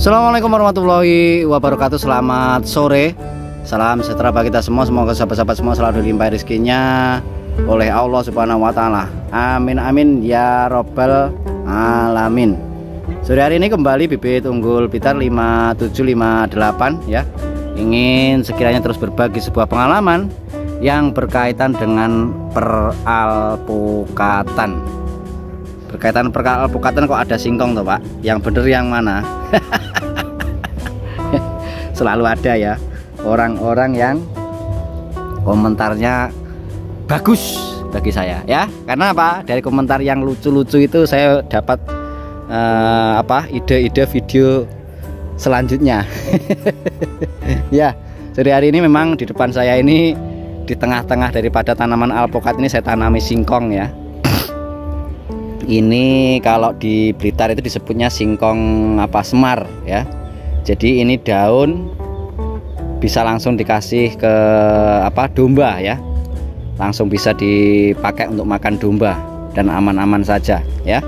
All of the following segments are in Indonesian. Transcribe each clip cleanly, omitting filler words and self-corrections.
Assalamualaikum warahmatullahi wabarakatuh. Selamat sore, salam sejahtera bagi kita semua. Semoga sahabat-sahabat semua selalu dilimpahi rezekinya oleh Allah Subhanahu wa Ta'ala. Amin amin ya robbal alamin. Sore hari ini kembali bibit unggul Blitar 5758 ya. Ingin sekiranya terus berbagi sebuah pengalaman yang berkaitan dengan peralpukatan. Berkaitan peralpukatan kok ada singkong tuh Pak? Yang bener yang mana? Selalu ada ya orang-orang yang komentarnya bagus bagi saya ya. Karena apa? Dari komentar yang lucu-lucu itu saya dapat ide-ide video selanjutnya. Ya, sore hari ini memang di depan saya ini, di tengah-tengah daripada tanaman alpukat ini saya tanami singkong ya. Ini kalau di Blitar itu disebutnya singkong semar ya. Jadi ini daun bisa langsung dikasih ke domba ya. Langsung bisa dipakai untuk makan domba dan aman-aman saja ya.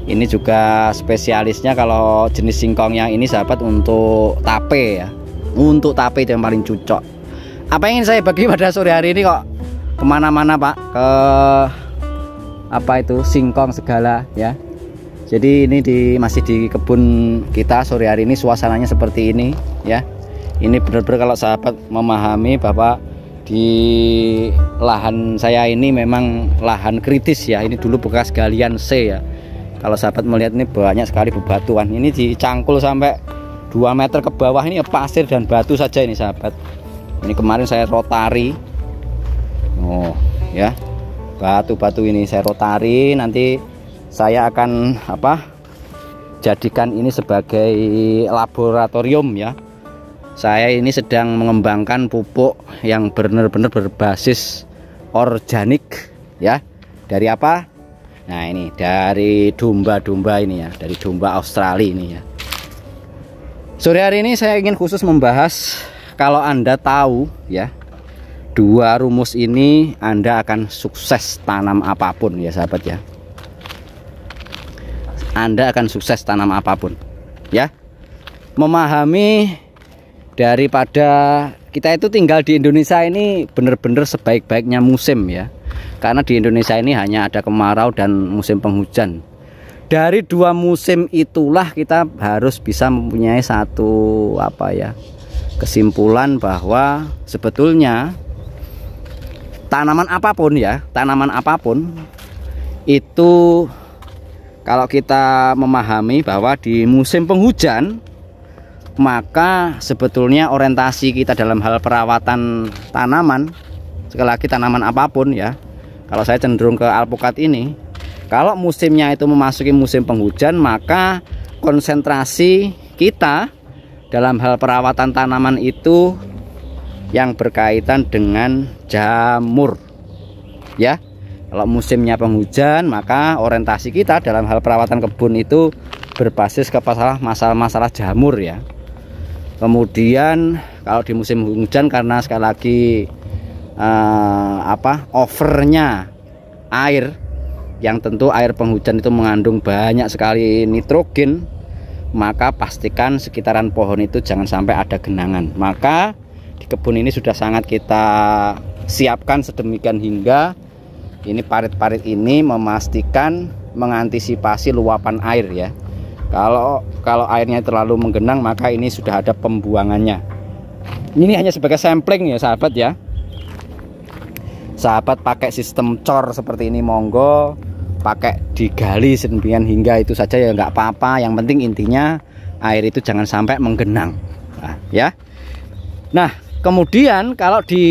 Ini juga spesialisnya kalau jenis singkong yang ini sahabat untuk tape ya. Untuk tape itu yang paling cocok. Apa yang ingin saya bagi pada sore hari ini kok kemana-mana Pak, ke singkong segala ya. Jadi ini masih di kebun kita sore hari ini, suasananya seperti ini ya. Ini benar-benar kalau sahabat memahami bahwa di lahan saya ini memang lahan kritis ya. Ini dulu bekas galian C ya. Kalau sahabat melihat ini banyak sekali bebatuan. Ini dicangkul sampai 2 meter ke bawah, ini pasir dan batu saja ini sahabat. Ini kemarin saya rotari. Oh ya. Batu-batu ini saya rotari, nanti saya akan jadikan ini sebagai laboratorium ya. Saya ini sedang mengembangkan pupuk yang benar-benar berbasis organik ya. Dari apa? Nah ini dari domba-domba ini ya, dari domba Australia ini ya. Sore hari ini saya ingin khusus membahas, kalau Anda tahu ya, 2 rumus ini Anda akan sukses tanam apapun ya sahabat ya. Anda akan sukses tanam apapun ya. Memahami daripada kita itu tinggal di Indonesia ini benar-benar sebaik-baiknya musim ya. Karena di Indonesia ini hanya ada kemarau dan musim penghujan. Dari 2 musim itulah kita harus bisa mempunyai satu kesimpulan bahwa sebetulnya tanaman apapun ya, tanaman apapun itu kalau kita memahami bahwa di musim penghujan, maka sebetulnya orientasi kita dalam hal perawatan tanaman, sekali lagi tanaman apapun ya, kalau saya cenderung ke alpukat ini, kalau musimnya itu memasuki musim penghujan, maka konsentrasi kita dalam hal perawatan tanaman itu yang berkaitan dengan jamur ya. Kalau musimnya penghujan, maka orientasi kita dalam hal perawatan kebun itu berbasis ke masalah-masalah jamur ya. Kemudian kalau di musim hujan, karena sekali lagi overnya air, yang tentu air penghujan itu mengandung banyak sekali nitrogen, maka pastikan sekitaran pohon itu jangan sampai ada genangan. Maka di kebun ini sudah sangat kita siapkan sedemikian hingga ini parit-parit ini memastikan mengantisipasi luapan air ya. Kalau airnya terlalu menggenang, maka ini sudah ada pembuangannya. Ini hanya sebagai sampling ya sahabat ya. Sahabat pakai sistem cor seperti ini monggo, pakai digali sedemikian hingga itu saja ya nggak apa-apa. Yang penting intinya air itu jangan sampai menggenang ya. Nah kemudian kalau di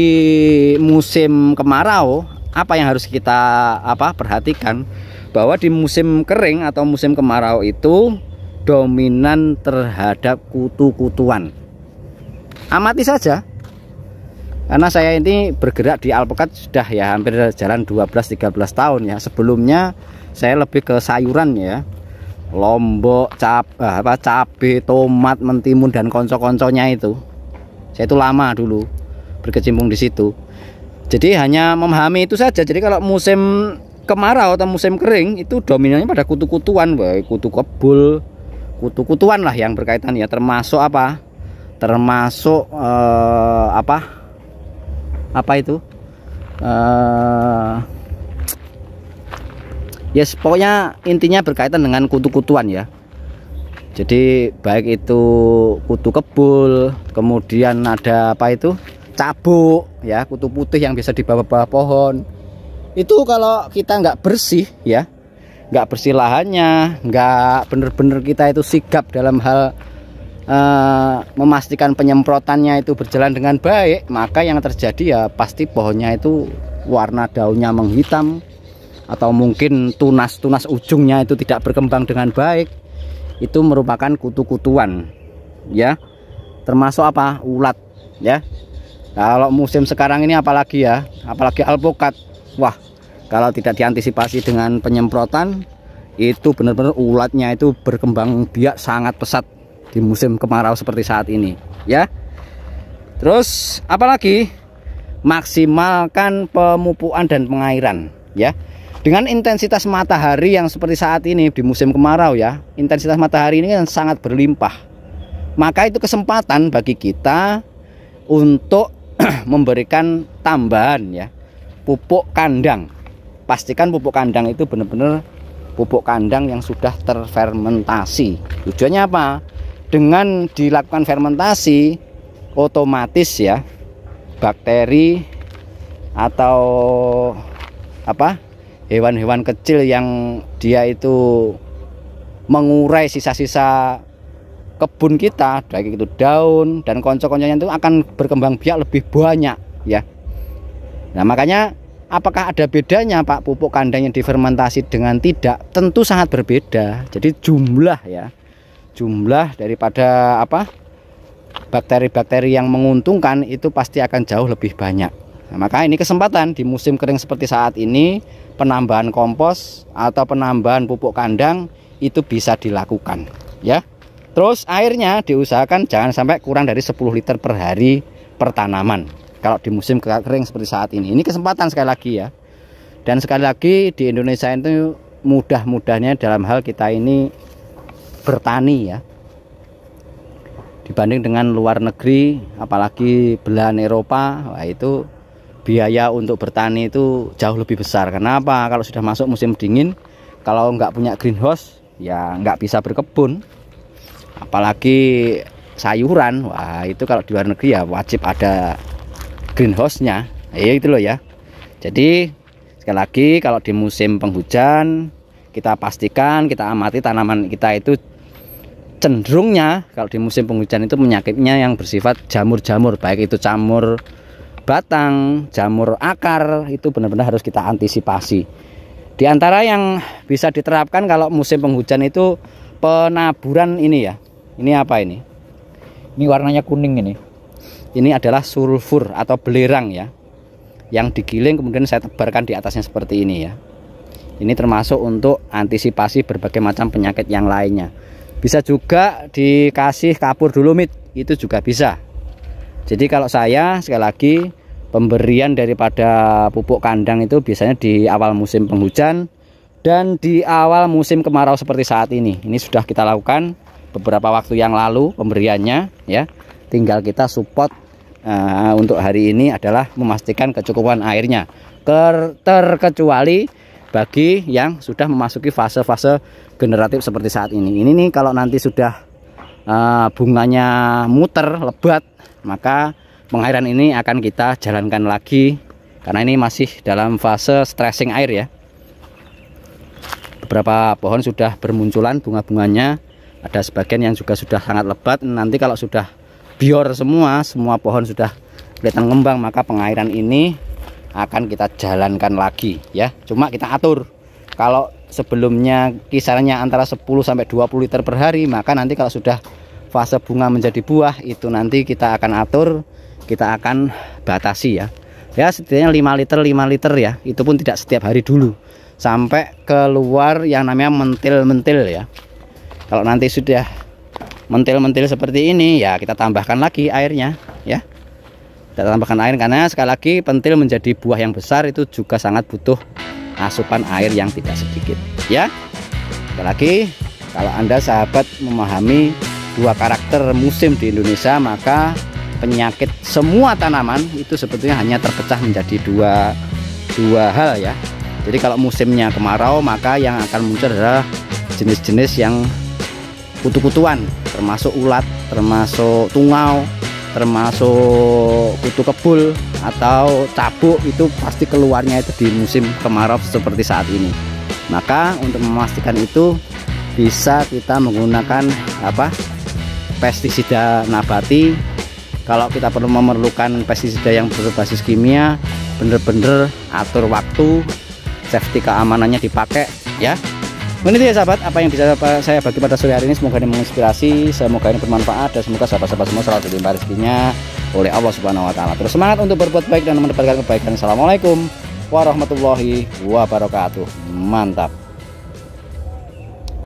musim kemarau, apa yang harus kita perhatikan, bahwa di musim kering atau musim kemarau itu dominan terhadap kutu-kutuan. Amati saja, karena saya ini bergerak di alpukat sudah ya hampir jalan 12-13 tahun ya. Sebelumnya saya lebih ke sayuran ya, lombok, cabai, tomat, mentimun dan konco-konconya itu. Saya itu lama dulu berkecimpung di situ. Jadi hanya memahami itu saja. Jadi kalau musim kemarau atau musim kering itu dominannya pada kutu-kutuan, baik kutu kebul, kutu-kutuan lah yang berkaitan ya, termasuk apa? Termasuk apa itu? Yes, pokoknya intinya berkaitan dengan kutu-kutuan ya. Jadi baik itu kutu kebul, kemudian ada apa itu? Cabuk ya, kutu putih yang biasa di bawah-bawah pohon. Itu kalau kita nggak bersih ya, nggak bersih lahannya, nggak bener-bener kita itu sigap dalam hal memastikan penyemprotannya itu berjalan dengan baik, maka yang terjadi ya pasti pohonnya itu warna daunnya menghitam, atau mungkin tunas-tunas ujungnya itu tidak berkembang dengan baik. Itu merupakan kutu-kutuan ya, termasuk apa? Ulat ya. Kalau musim sekarang ini apalagi ya, apalagi alpukat, wah kalau tidak diantisipasi dengan penyemprotan, itu benar-benar ulatnya itu berkembang biak sangat pesat di musim kemarau seperti saat ini ya. Terus apalagi, maksimalkan pemupukan dan pengairan ya. Dengan intensitas matahari yang seperti saat ini di musim kemarau ya, intensitas matahari ini kan sangat berlimpah, maka itu kesempatan bagi kita untuk memberikan tambahan ya, pupuk kandang. Pastikan pupuk kandang itu benar-benar pupuk kandang yang sudah terfermentasi. Tujuannya apa? Dengan dilakukan fermentasi, otomatis ya bakteri atau apa, hewan-hewan kecil yang dia itu mengurai sisa-sisa kebun kita, baik itu daun dan konco-konconya, itu akan berkembang biak lebih banyak ya. Nah makanya apakah ada bedanya Pak pupuk kandang yang difermentasi dengan tidak? Tentu sangat berbeda. Jadi jumlah ya, jumlah daripada apa, bakteri-bakteri yang menguntungkan itu pasti akan jauh lebih banyak. Nah, maka ini kesempatan di musim kering seperti saat ini, penambahan kompos atau penambahan pupuk kandang itu bisa dilakukan ya. Terus airnya diusahakan jangan sampai kurang dari 10 liter per hari per tanaman kalau di musim kering seperti saat ini. Ini kesempatan sekali lagi ya. Dan sekali lagi di Indonesia itu mudah-mudahnya dalam hal kita ini bertani ya, dibanding dengan luar negeri, apalagi belahan Eropa, wah itu biaya untuk bertani itu jauh lebih besar. Kenapa? Kalau sudah masuk musim dingin, kalau nggak punya greenhouse ya nggak bisa berkebun, apalagi sayuran. Wah itu kalau di luar negeri ya wajib ada greenhouse-nya ya, itu loh ya. Jadi sekali lagi, kalau di musim penghujan kita pastikan, kita amati tanaman kita itu cenderungnya kalau di musim penghujan itu penyakitnya yang bersifat jamur-jamur, baik itu jamur batang, jamur akar, itu benar-benar harus kita antisipasi. Di antara yang bisa diterapkan kalau musim penghujan itu penaburan ini ya. Ini apa ini? Ini warnanya kuning ini. Ini adalah sulfur atau belerang ya, yang digiling kemudian saya tebarkan di atasnya seperti ini ya. Ini termasuk untuk antisipasi berbagai macam penyakit yang lainnya. Bisa juga dikasih kapur dolomit, itu juga bisa. Jadi kalau saya sekali lagi, pemberian daripada pupuk kandang itu biasanya di awal musim penghujan dan di awal musim kemarau seperti saat ini. Ini sudah kita lakukan beberapa waktu yang lalu pemberiannya ya. Tinggal kita support untuk hari ini adalah memastikan kecukupan airnya, terkecuali bagi yang sudah memasuki fase-fase generatif seperti saat ini. Ini nih kalau nanti sudah bunganya muter lebat, maka pengairan ini akan kita jalankan lagi karena ini masih dalam fase stressing air ya. Beberapa pohon sudah bermunculan bunga-bunganya, ada sebagian yang juga sudah sangat lebat. Nanti kalau sudah bior semua pohon sudah kelihatan ngembang, maka pengairan ini akan kita jalankan lagi ya. Cuma kita atur, kalau sebelumnya kisarannya antara 10 sampai 20 liter per hari, maka nanti kalau sudah fase bunga menjadi buah, itu nanti kita akan atur, kita akan batasi ya. Ya setidaknya 5 liter ya. Itu pun tidak setiap hari dulu, sampai keluar yang namanya mentil-mentil ya. Kalau nanti sudah mentil-mentil seperti ini ya, kita tambahkan lagi airnya ya. Kita tambahkan air karena sekali lagi pentil menjadi buah yang besar itu juga sangat butuh asupan air yang tidak sedikit ya. Sekali lagi, Kalau Anda sahabat memahami dua karakter musim di Indonesia, maka penyakit semua tanaman itu sebetulnya hanya terpecah menjadi dua hal ya. Jadi kalau musimnya kemarau, maka yang akan muncul adalah jenis-jenis yang kutu-kutuan, termasuk ulat, termasuk tungau, termasuk kutu kebul atau cabuk. Itu pasti keluarnya itu di musim kemarau seperti saat ini. Maka untuk memastikan itu bisa kita menggunakan pestisida nabati. Kalau kita perlu memerlukan pestisida yang berbasis kimia, bener-bener atur waktu, safety keamanannya dipakai ya. Ini ya sahabat, apa yang bisa saya bagi pada sore hari ini. Semoga ini menginspirasi, semoga ini bermanfaat, dan semoga sahabat-sahabat semua selalu dilimpahi rezekinya oleh Allah Subhanahu wa Ta'ala. Terus semangat untuk berbuat baik dan mendapatkan kebaikan. Assalamualaikum warahmatullahi wabarakatuh. Mantap.